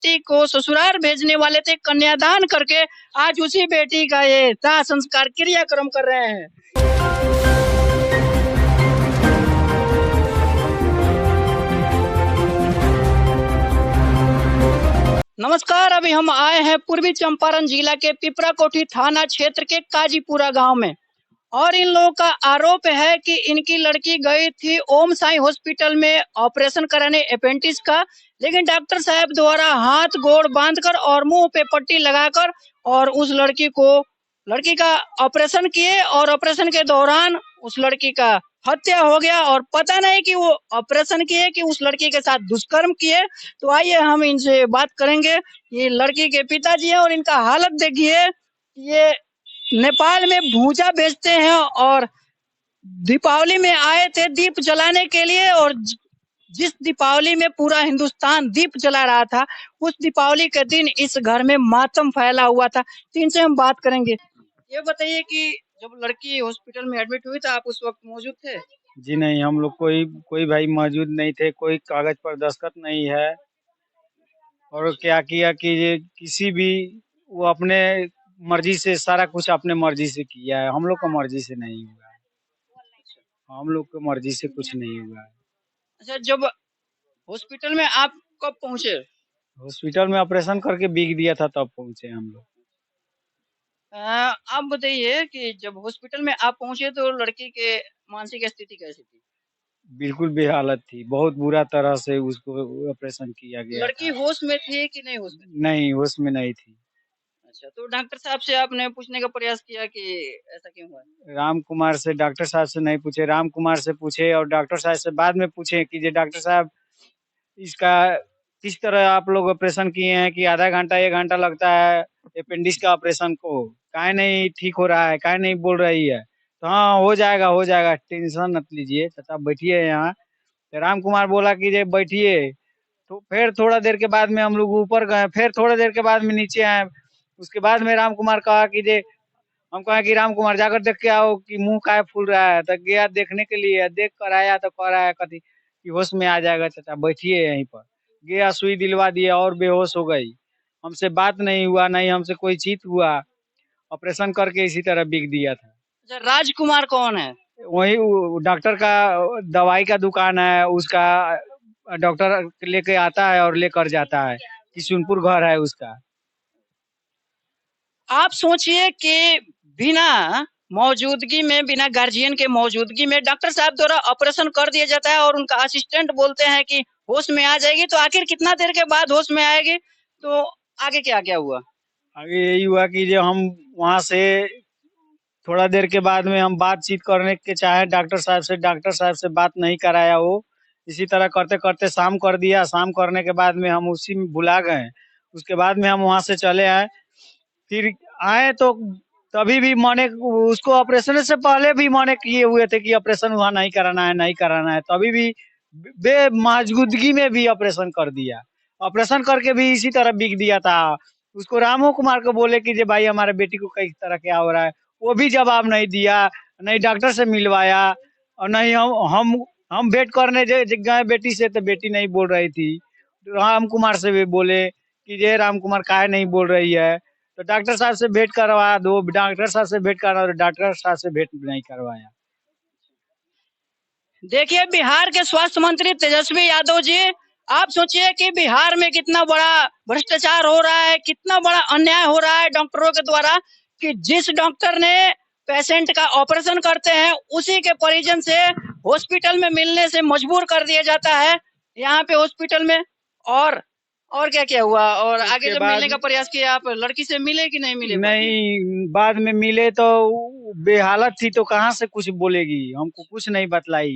बेटी को ससुराल भेजने वाले थे, कन्यादान करके आज उसी बेटी का ये दाह संस्कार क्रियाक्रम कर रहे हैं। नमस्कार, अभी हम आए हैं पूर्वी चंपारण जिला के पिपराकोठी थाना क्षेत्र के काजीपुरा गांव में और इन लोगों का आरोप है कि इनकी लड़की गई थी ओम साई हॉस्पिटल में ऑपरेशन कराने अपेंडिक्स का, लेकिन डॉक्टर साहब द्वारा हाथ गोड़ बांधकर और मुंह पे पट्टी लगाकर और उस लड़की का ऑपरेशन किए और ऑपरेशन के दौरान उस लड़की का हत्या हो गया और पता नहीं कि वो ऑपरेशन किए कि उस लड़की के साथ दुष्कर्म किए। तो आइए हम इनसे बात करेंगे। ये लड़की के पिताजी हैं और इनका हालत देखिए। ये नेपाल में भूजा बेचते हैं और दीपावली में आए थे दीप जलाने के लिए और जिस दीपावली में पूरा हिंदुस्तान दीप जला रहा था, उस दीपावली के दिन इस घर में मातम फैला हुआ था। तो इनसे हम बात करेंगे। ये बताइए कि जब लड़की हॉस्पिटल में एडमिट हुई था, आप उस वक्त मौजूद थे? जी नहीं, हम लोग कोई कोई भाई मौजूद नहीं थे, कोई कागज पर दस्तखत नहीं है। और क्या किया कि ये किसी भी वो अपने मर्जी से सारा कुछ अपने मर्जी से किया है, हम लोग का मर्जी से नहीं हुआ है। हम लोग की मर्जी से कुछ नहीं हुआ है। अच्छा, जब हॉस्पिटल में आप कब पहुंचे? हॉस्पिटल में ऑपरेशन करके बिक दिया था तब पहुंचे हम लोग। आप बताइए कि जब हॉस्पिटल में आप पहुंचे तो लड़की के मानसिक स्थिति कैसी थी? बिल्कुल बेहालत थी, बहुत बुरा तरह से उसको ऑपरेशन किया गया लड़की था। होश में थी कि नहीं होश में थी? नहीं, होश में नहीं थी। अच्छा, तो डॉक्टर साहब से आपने पूछने का प्रयास किया कि ऐसा क्यों हुआ? राम कुमार से, डॉक्टर साहब से नहीं पूछे, राम कुमार से पूछे और डॉक्टर साहब से बाद में पूछे कि ये डॉक्टर साहब इसका किस तरह आप लोग ऑपरेशन किए हैं कि आधा घंटा 1 घंटा लगता है अपेंडिक्स का ऑपरेशन को, काहे नहीं ठीक हो रहा है, काहे नहीं बोल रही है? तो हाँ, हो जाएगा, टेंशन मत लीजिए चाचा, बैठिए यहाँ। तो राम कुमार बोला कि ये बैठिए। तो फिर थोड़ा देर के बाद में हम लोग ऊपर गए, फिर थोड़ा देर के बाद में नीचे आए। उसके बाद में राम कुमार कहा कि ये हम कहा कि राम कुमार जाकर देख के आओ कि मुंह काहे फूल रहा है। तो गया देखने के लिए, देख कर आया तो कह रहा है कथी कि होश में आ जाएगा चाचा, बैठिए यहीं पर। गया, सुई दिलवा दिया और बेहोश हो गई। हमसे बात नहीं हुआ, नहीं हमसे कोई चीत हुआ। ऑपरेशन करके इसी तरह बिक दिया था। अच्छा, राजकुमार कौन है? वही डॉक्टर का दवाई का दुकान है उसका। डॉक्टर लेके आता है और लेकर जाता है। किशुनपुर घर है उसका। आप सोचिए कि बिना मौजूदगी में, बिना गार्जियन के मौजूदगी में डॉक्टर साहब द्वारा ऑपरेशन कर दिया जाता है और उनका असिस्टेंट बोलते हैं कि होश में आ जाएगी। तो आखिर कितना देर के बाद होश में आएगी? तो आगे क्या क्या हुआ? आगे यही हुआ कि जो हम वहाँ से थोड़ा देर के बाद में हम बातचीत करने के चाहे डॉक्टर साहब से बात नहीं कराया वो। इसी तरह करते-करते शाम कर दिया, शाम करने के बाद में हम उसी में भुला गए। उसके बाद में हम वहाँ से चले आए। फिर आए तो तभी भी मने उसको ऑपरेशन से पहले भी मने किए हुए थे कि ऑपरेशन वहाँ नहीं कराना है, नहीं कराना है। तभी भी बेमौजूदगी में भी ऑपरेशन कर दिया। ऑपरेशन करके भी इसी तरह बिक दिया था। उसको रामो कुमार को बोले कि जे भाई हमारे बेटी को किस तरह क्या हो रहा है। वो भी जवाब नहीं दिया, नहीं डॉक्टर से मिलवाया और नहीं हम भेंट करने गए बेटी से तो बेटी नहीं बोल रही थी। राम कुमार से भी बोले कि ये राम कुमार काहे नहीं बोल रही है। तो डॉक्टर साहब से भेंट करवा दो, डॉक्टर साहब से भेंट करा, डॉक्टर साहब से भेंट नहीं करवाया। देखिए, बिहार के स्वास्थ्य मंत्री तेजस्वी यादव जी, आप सोचिए कि बिहार में कितना बड़ा भ्रष्टाचार हो रहा है, कितना बड़ा अन्याय हो रहा है डॉक्टरों के द्वारा कि जिस डॉक्टर ने पेशेंट का ऑपरेशन करते हैं उसी के परिजन से हॉस्पिटल में मिलने से मजबूर कर दिया जाता है यहाँ पे हॉस्पिटल में। और क्या क्या हुआ? और आगे उसके जब बाद मिलने का प्रयास किया, आप लड़की से मिले कि नहीं मिले? नहीं, बाद में मिले तो बेहालत थी तो कहाँ से कुछ बोलेगी, हमको कुछ नहीं बतलाई।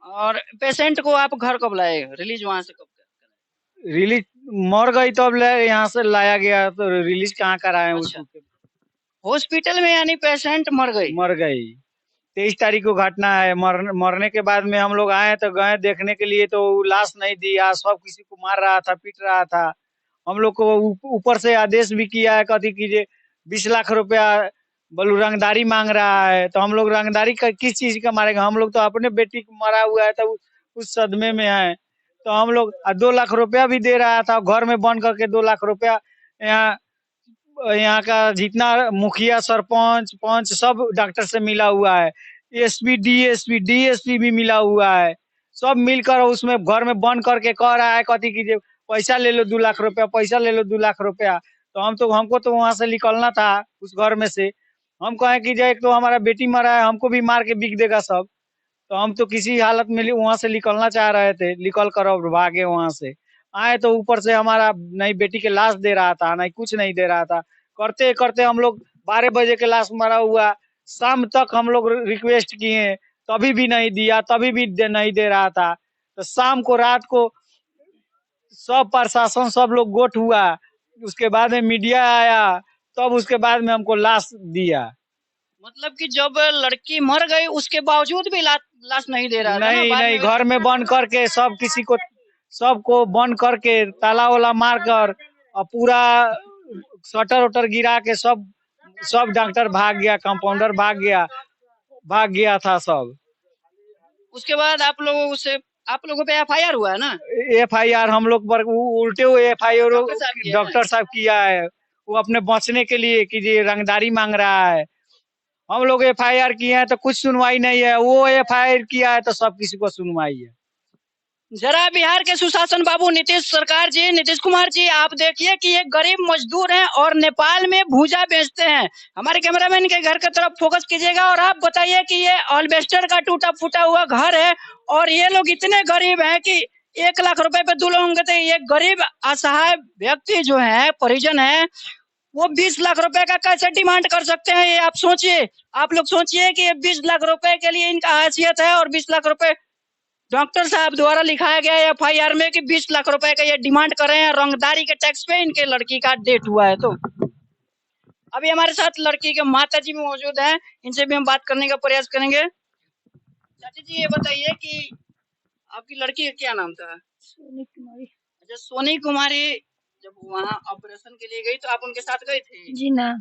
और पेशेंट को आप घर कब लाए? रिलीज वहां से कब? रिलीज मर गई तब ले यहाँ से लाया गया, तो रिलीज कहाँ कराए अच्छा, उसको। हॉस्पिटल में यानी पेशेंट मर गई? मर गई। 23 तारीख को घटना है। मरने के बाद में हम लोग आए तो गए देखने के लिए तो लाश नहीं दिया, सब किसी को मार रहा था, पीट रहा था। हम लोग को ऊपर से आदेश भी किया है कथी कीजिए 20 लाख रुपया बोलू रंगदारी मांग रहा है। तो हम लोग रंगदारी का किस चीज का मारेंगे, हम लोग तो अपने बेटी को मारा हुआ है तो उस सदमे में है। तो हम लोग 2 लाख रुपया भी दे रहा था, घर में बंद करके 2 लाख रुपया। यहाँ यहाँ का जितना मुखिया, सरपंच, पंच सब डॉक्टर से मिला हुआ है। एसपी, डीएसपी भी मिला हुआ है। सब मिलकर उसमें घर में बंद करके कह रहा है, कथी कीजिए, पैसा ले लो 2 लाख रुपया, पैसा ले लो 2 लाख रुपया। तो हमको तो वहां से निकलना था उस घर में से। हम कहें कि जो एक तो हमारा बेटी मरा है, हमको भी मार के बिक देगा सब। तो हम तो किसी हालत में वहां से निकलना चाह रहे थे, निकल कर और भागे वहां से। आए तो ऊपर से हमारा नहीं बेटी के लाश दे रहा था, नहीं कुछ नहीं दे रहा था। करते करते हम लोग 12 बजे के लाश मरा हुआ। शाम तक हम लोग रिक्वेस्ट किए, तभी भी नहीं दिया, तभी भी नहीं दे रहा था। तो शाम को, रात को सब प्रशासन सब लोग गोट हुआ। उसके बाद में मीडिया आया, तब उसके बाद में हमको लाश दिया। मतलब कि जब लड़की मर गई उसके बावजूद भी लाश नहीं दे रहा था ना, नहीं बाद नहीं, में। घर में बंद करके सब किसी को, सबको बंद करके ताला वाला मार कर और पूरा शटर उटर गिरा के सब सब डॉक्टर भाग गया, कंपाउंडर भाग गया था सब। उसके बाद आप लोगों पे एफआईआर हुआ है ना? एफआईआर हम लोग पर उल्टे हुए एफआईआर डॉक्टर साहब किए हैं? डॉक्टर साहब किया है। वो अपने बचने के लिए कि ये रंगदारी मांग रहा है। हम लोग एफआईआर किए हैं तो कुछ सुनवाई नहीं है, वो एफआईआर किया है तो सब किसी को सुनवाई है। जरा बिहार के सुशासन बाबू नीतीश कुमार जी, आप देखिए कि ये गरीब मजदूर हैं और नेपाल में भूजा बेचते हैं। हमारे कैमरामैन के घर की तरफ फोकस कीजिएगा और आप बताइए कि ये अल्बेस्टर का टूटा फूटा हुआ घर है और ये लोग इतने गरीब हैं कि 1 लाख रुपए पे दूल्हे होंगे। तो ये गरीब असहाय व्यक्ति जो है, परिजन है, वो 20 लाख रुपए का कैसे डिमांड कर सकते हैं? ये आप सोचिए। आप लोग सोचिए कि 20 लाख रुपए के लिए इनका हैसियत है और 20 लाख रुपए डॉक्टर साहब द्वारा लिखाया गया एफआईआर में कि 20 लाख रुपए का ये डिमांड कर रहे हैं रंगदारी के टैक्स पे इनके लड़की का डेट हुआ है। तो अभी हमारे साथ लड़की के माता जी भी मौजूद हैं, इनसे भी हम बात करने का प्रयास करेंगे। चाची जी, ये बताइए कि आपकी लड़की का क्या नाम था? सोनी कुमारी। अच्छा, सोनी कुमारी। जब वहाँ ऑपरेशन के लिए गई तो आप उनके साथ गई थी? जी ना,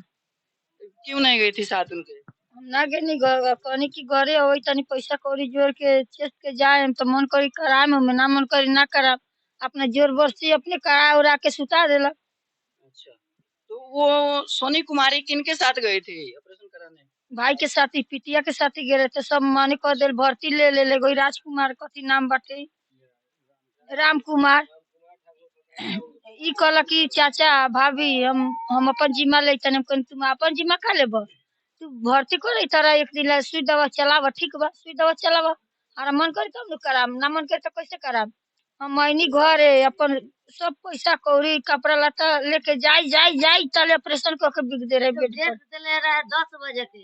क्यों नहीं गई थी साथ उनके? हम ना गेनी कहनी कि घरे अबे तनी पैसा कौड़ी जोड़ के चेस्ट के जाए तो मन करी कराए में ना मन करी ना करा। अपने जोर बरसी अपने करा उरा के सुता देला। अच्छा, तो वो सोनी कुमारी किनके साथ गई थी ऑपरेशन कराने? भाई के साथ ही पिटिया के साथ ही गए थे। सब माने कर दिल भर्ती ले गई। राजकुमार कथी नाम बाटे, राम कुमार। ई कहला कि चाचा भाभी हम अपन जिम्मा ले तने। तुम अपन जिम्मा का लेब? तू भर्ती कर तारा एक दिन ला सुई दवा चलावा, ठीक बा सुई दवा चलावा। हमारा मन करे तब न कराम, ना मन करे तो कैसे कराम? हम मैनी घरे अपन सब पैसा कौड़ी कपड़ा लत्ता लेके जाई तले ऑपरेशन करके बिक दे रहे बेड पर। 10 बजे के